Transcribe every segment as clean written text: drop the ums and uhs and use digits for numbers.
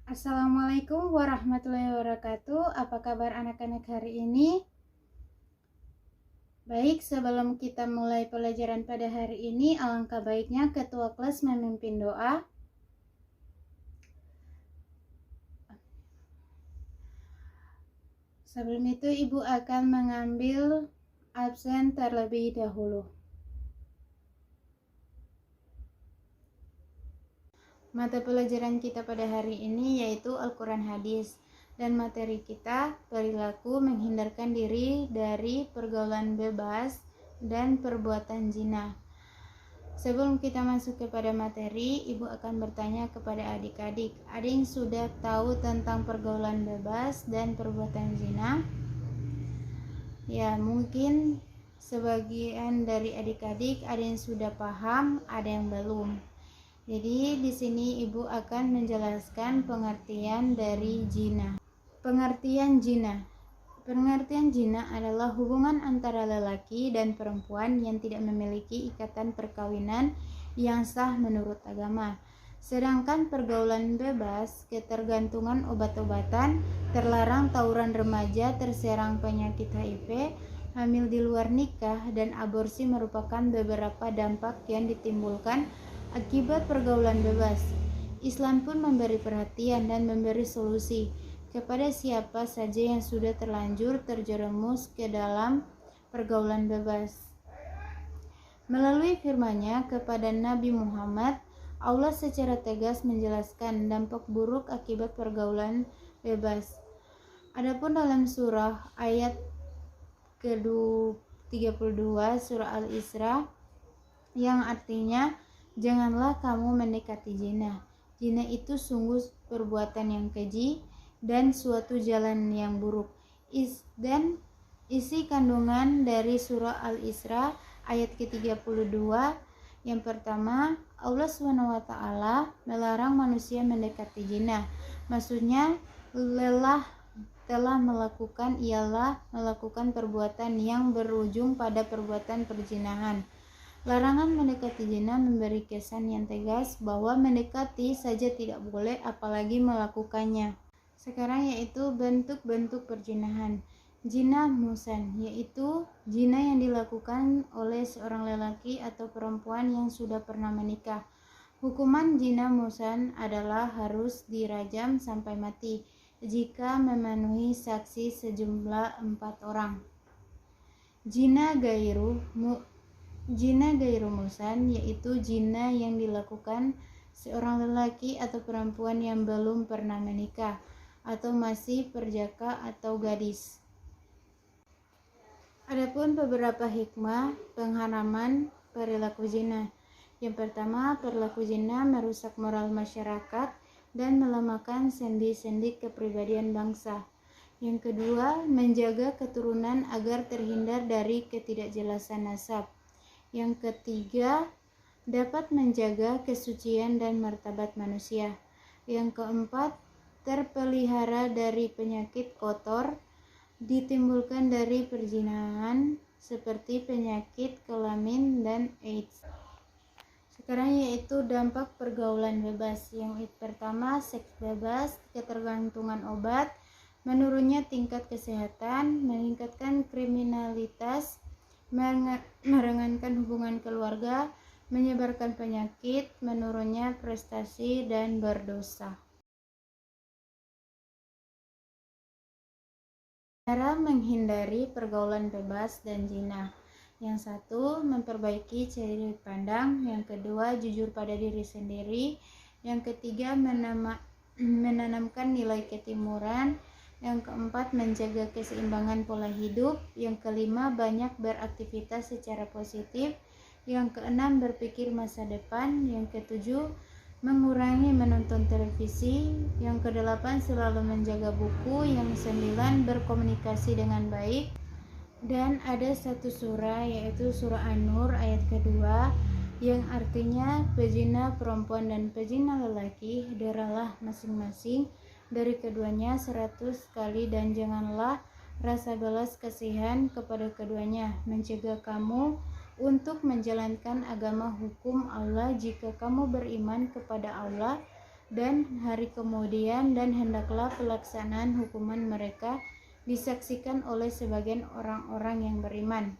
Assalamualaikum warahmatullahi wabarakatuh. Apa kabar anak-anak hari ini? Baik, sebelum kita mulai pelajaran pada hari ini, alangkah baiknya ketua kelas memimpin doa. Sebelum itu, Ibu akan mengambil absen terlebih dahulu. Mata pelajaran kita pada hari ini yaitu Al-Quran Hadis. Dan materi kita perilaku menghindarkan diri dari pergaulan bebas dan perbuatan zina. Sebelum kita masuk kepada materi, Ibu akan bertanya kepada adik-adik. Adik sudah tahu tentang pergaulan bebas dan perbuatan zina? Ya, mungkin sebagian dari adik-adik ada yang sudah paham, ada yang belum. Jadi di sini Ibu akan menjelaskan pengertian dari zina. Pengertian zina adalah hubungan antara lelaki dan perempuan yang tidak memiliki ikatan perkawinan yang sah menurut agama. Sedangkan pergaulan bebas, ketergantungan obat-obatan, terlarang tawuran remaja, terserang penyakit HIV, hamil di luar nikah, dan aborsi merupakan beberapa dampak yang ditimbulkan akibat pergaulan bebas. Islam pun memberi perhatian dan memberi solusi kepada siapa saja yang sudah terlanjur terjerumus ke dalam pergaulan bebas. Melalui firman-Nya kepada Nabi Muhammad, Allah secara tegas menjelaskan dampak buruk akibat pergaulan bebas. Adapun dalam surah ayat ke-32 surah Al-Isra yang artinya janganlah kamu mendekati zina. Zina itu sungguh perbuatan yang keji dan suatu jalan yang buruk. Dan isi kandungan dari surah Al-Isra ayat ke-32 yang pertama, Allah SWT melarang manusia mendekati zina. Maksudnya telah melakukan ialah melakukan perbuatan yang berujung pada perbuatan perzinahan. Larangan mendekati zina memberi kesan yang tegas bahwa mendekati saja tidak boleh apalagi melakukannya. Sekarang yaitu bentuk-bentuk perzinahan. Zina muhsan yaitu zina yang dilakukan oleh seorang lelaki atau perempuan yang sudah pernah menikah. Hukuman zina muhsan adalah harus dirajam sampai mati jika memenuhi saksi sejumlah 4 orang. Zina gairu muhsan yaitu zina yang dilakukan seorang lelaki atau perempuan yang belum pernah menikah atau masih perjaka atau gadis. Adapun beberapa hikmah pengharaman perilaku zina. Yang pertama, perilaku zina merusak moral masyarakat dan melemahkan sendi-sendi kepribadian bangsa. Yang kedua, menjaga keturunan agar terhindar dari ketidakjelasan nasab. Yang ketiga, dapat menjaga kesucian dan martabat manusia. Yang keempat, terpelihara dari penyakit kotor ditimbulkan dari perzinahan seperti penyakit kelamin dan AIDS. Sekarang yaitu dampak pergaulan bebas. Yang pertama, seks bebas, ketergantungan obat, menurunnya tingkat kesehatan, meningkatkan kriminalitas, meringankan hubungan keluarga, menyebarkan penyakit, menurunnya prestasi dan berdosa. Cara menghindari pergaulan bebas dan zina. Yang satu, memperbaiki cara pandang. Yang kedua, jujur pada diri sendiri. Yang ketiga, menanamkan nilai ketimuran. Yang keempat, menjaga keseimbangan pola hidup. Yang kelima, banyak beraktivitas secara positif. Yang keenam, berpikir masa depan. Yang ketujuh, mengurangi menonton televisi. Yang kedelapan, selalu menjaga buku. Yang sembilan, berkomunikasi dengan baik. Dan ada satu surah yaitu surah An-Nur ayat kedua yang artinya pezina perempuan dan pezina lelaki deralah masing-masing dari keduanya 100 kali dan janganlah rasa belas kasihan kepada keduanya mencegah kamu untuk menjalankan agama hukum Allah jika kamu beriman kepada Allah dan hari kemudian, dan hendaklah pelaksanaan hukuman mereka disaksikan oleh sebagian orang-orang yang beriman.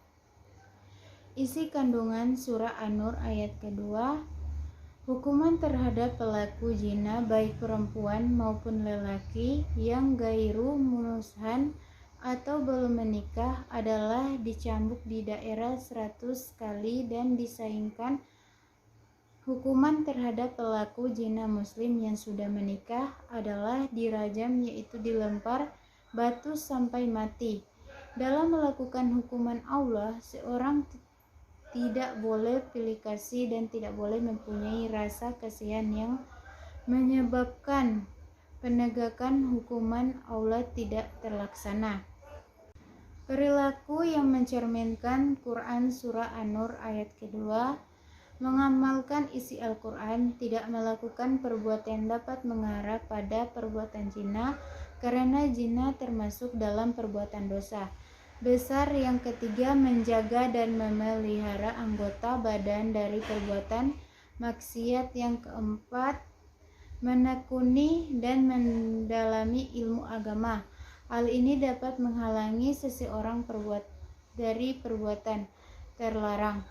Isi kandungan surah An-Nur ayat kedua, hukuman terhadap pelaku zina baik perempuan maupun lelaki yang gairu munushan atau belum menikah adalah dicambuk di daerah 100 kali dan disaingkan hukuman terhadap pelaku zina muslim yang sudah menikah adalah dirajam, yaitu dilempar batu sampai mati. Dalam melakukan hukuman Allah, seorang tidak boleh pilih kasih dan tidak boleh mempunyai rasa kasihan yang menyebabkan penegakan hukuman Allah tidak terlaksana. Perilaku yang mencerminkan Quran surah An-Nur ayat kedua, mengamalkan isi Al-Quran, tidak melakukan perbuatan yang dapat mengarah pada perbuatan zina, karena zina termasuk dalam perbuatan dosa besar. Yang ketiga, menjaga dan memelihara anggota badan dari perbuatan maksiat. Yang keempat, menekuni dan mendalami ilmu agama. Hal ini dapat menghalangi seseorang dari perbuatan terlarang.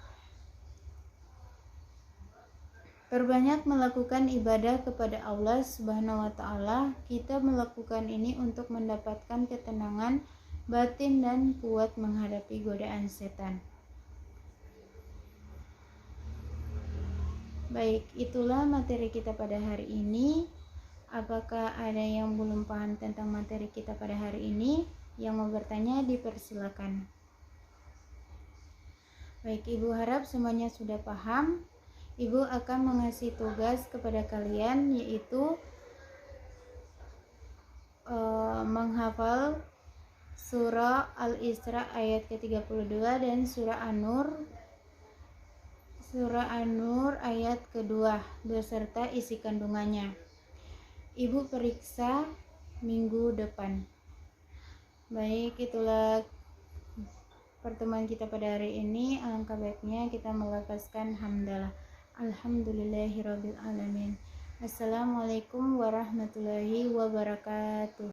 Perbanyak melakukan ibadah kepada Allah Subhanahu wa Ta'ala. Kita melakukan ini untuk mendapatkan ketenangan batin dan kuat menghadapi godaan setan. Baik, itulah materi kita pada hari ini. Apakah ada yang belum paham tentang materi kita pada hari ini? Yang mau bertanya dipersilakan. Baik, Ibu harap semuanya sudah paham. Ibu akan mengasih tugas kepada kalian, yaitu menghafal surah Al-Isra ayat ke-32 dan surah An-Nur ayat kedua beserta isi kandungannya. Ibu periksa minggu depan. Baik, itulah pertemuan kita pada hari ini. Alangkah baiknya kita melafazkan hamdalah. Alhamdulillahirabbil alamin. Assalamualaikum warahmatullahi wabarakatuh.